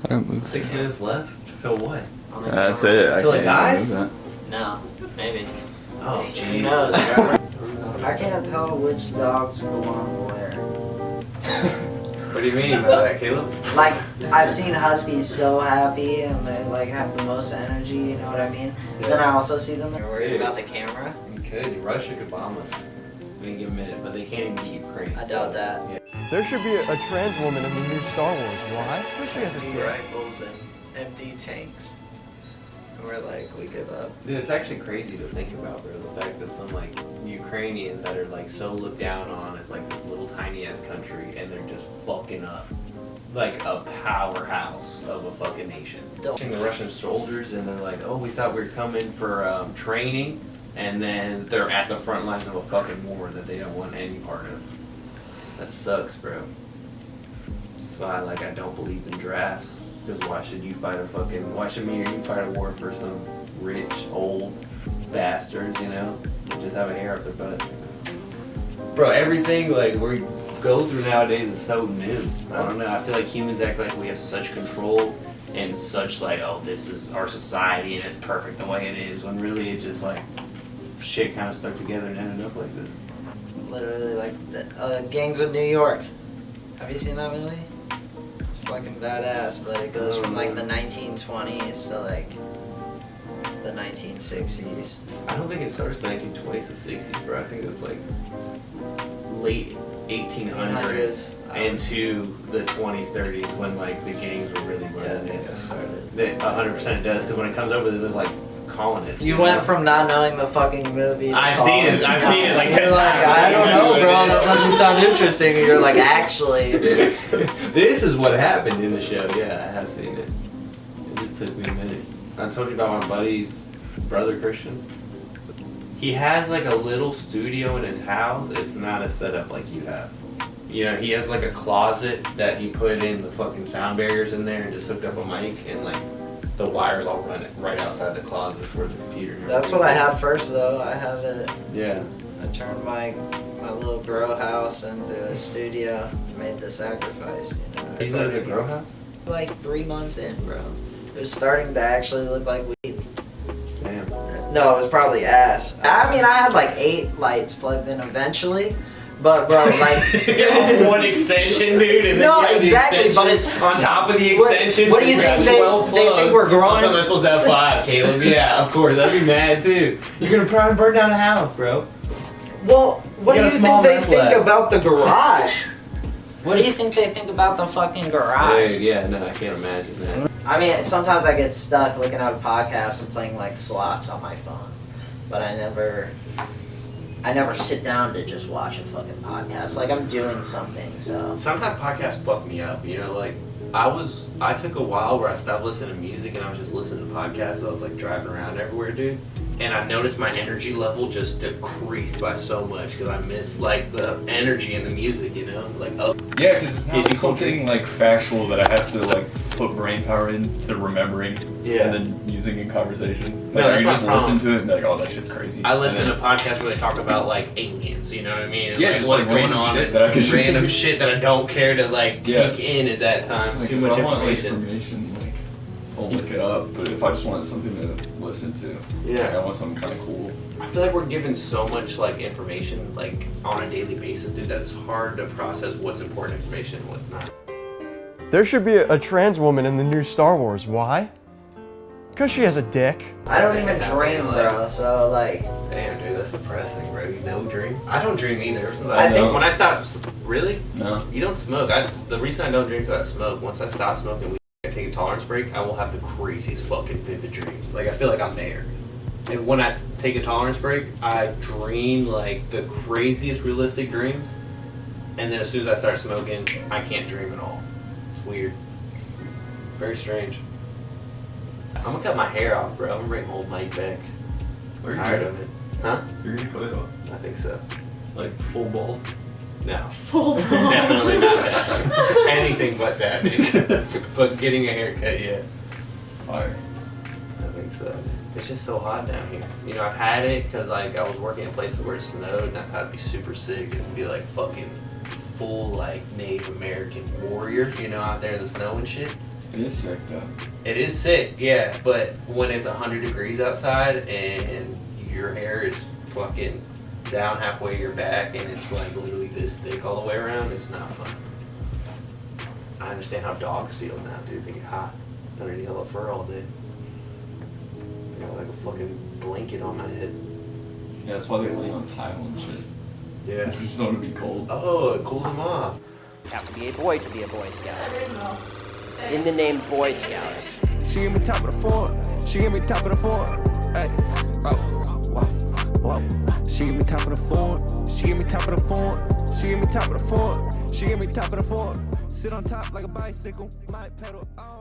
I don't move. 6 minutes left? Till what? That's it. Till it dies? No, maybe. Oh, Who jeez. knows? I can't tell which dogs belong where. What do you mean by that, Caleb? Like, I've seen huskies so happy and they like have the most energy, you know what I mean? Yeah. Then I also see them. You're worried About the camera? You could. Russia could bomb us. We didn't give a minute, but they can't even beat Ukraine. I doubt that. Yeah. There should be a trans woman in the new Star Wars. Why? Because she has a dick. Rifles and empty tanks. And we're like, we give up. Dude, it's actually crazy to think about, bro. The fact that some like Ukrainians that are like so looked down on as like this little tiny ass country, and they're just fucking up like a powerhouse of a fucking nation. Watching the Russian soldiers, and they're like, "Oh, we thought we were coming for training," and then they're at the front lines of a fucking war that they don't want any part of. That sucks, bro. That's why I don't believe in drafts. Because why should you fight why should me or you fight a war for some rich, old bastards, you know? That just have a hair up their butt. Bro, everything like we go through nowadays is so new. I don't know, I feel like humans act like we have such control and such like, oh, this is our society and it's perfect the way it is, when really it just like, shit kind of stuck together and ended up like this. Literally like the Gangs of New York. Have you seen that movie? It's fucking badass, but it goes from like the 1920s to like the 1960s. I don't think it starts in the 1920s to 60s, bro. I think it's like late 1800s into the 20s, 30s when like the gangs were really running it. That 100% does, because when it comes over, they live like colonists. You went from not knowing the fucking movie. I've seen it like you're like, I don't know, bro. That doesn't sound interesting. And you're like, actually. This is what happened in the show. Yeah, I have seen it. It just took me a minute. I told you about my buddy's brother, Christian. He has like a little studio in his house. It's not a setup like you have. You know, he has like a closet that you put in the fucking sound barriers in there and just hooked up a mic, and like the wires all run it right outside the closet for the computer. That's what I had first, though. I had it. Yeah. I turned my little grow house into a studio. Made the sacrifice, you know. He said it's a grow house? Like 3 months in, bro. It was starting to actually look like weed. Damn. No, it was probably ass. I mean, I had like 8 lights plugged in eventually. But bro, like you have one extension, dude, and then no, you have exactly. But it's on top of the extensions. What do you think they think we're growing? So they're supposed to have 5, Caleb. Yeah, of course. I'd be mad too. You're gonna probably burn down a house, bro. Well, what do you think they think left. about the garage? What do you think they think about the fucking garage? Dude, yeah, no, I can't imagine that. I mean, sometimes I get stuck looking at a podcast and playing like slots on my phone, but I never sit down to just watch a fucking podcast. Like, I'm doing something, so. Sometimes podcasts fuck me up, you know, like, I took a while where I stopped listening to music and I was just listening to podcasts. I was like driving around everywhere, dude. And I noticed my energy level just decreased by so much because I missed like the energy in the music, you know? Like, oh. Yeah, because it's not something like factual that I have to like put brain power into remembering and then using in conversation. Like, No, you just listen to it and be like, oh, that shit's crazy. I listen to podcasts where they talk about like aliens, you know what I mean? And, yeah, like, just what's like going random on shit and that I could random shit that I don't care to like take Yeah. in at that time. Like, Too if much I want, like, information. like, I'll look it up. But if I just want something to listen to, like, I want something kind of cool. I feel like we're given so much like information like on a daily basis, dude, that it's hard to process what's important information and what's not. There should be a trans woman in the new Star Wars. Why? Because she has a dick. I don't even dream, bro, so like. Damn, dude, that's depressing, bro. You don't dream? I don't dream either. I think when I stopped, really? No. You don't smoke. The reason I don't drink is because I smoke. Once I stop smoking weed, I take a tolerance break, I will have the craziest fucking vivid dreams. Like, I feel like I'm there. And when I take a tolerance break, I dream like the craziest realistic dreams. And then as soon as I start smoking, I can't dream at all. It's weird. Very strange. I'm gonna cut my hair off, bro. I'm gonna bring old Mike back. Where I'm tired of it. Huh? You're gonna cut it off? I think so. Like full ball? No. Full ball? Definitely not that. Anything but that, dude. But getting a haircut, yeah. Fire. I think so. It's just so hot down here. You know, I've had it because like I was working in a place where it snowed and I thought it'd be super sick. It's to be like fucking full like Native American warrior, you know, out there in the snow and shit. It is sick though. It is sick, yeah, but when it's 100 degrees outside and your hair is fucking down halfway your back and it's like literally this thick all the way around, it's not fun. I understand how dogs feel now, dude. They get hot underneath all the fur all day. I got like a fucking blanket on my head. Yeah, that's why they lay on tile and shit. Yeah. You just don't want to be cold. Oh, it cools them off. Have to be a boy Scout. In the name Boy Scout. She give me top of the form. She give me top of the form. Hey, oh, whoa, whoa. She give me top of the form. She give me top of the form. She give me top of the form. She give me top of the form. Sit on top like a bicycle. Might pedal. Oh.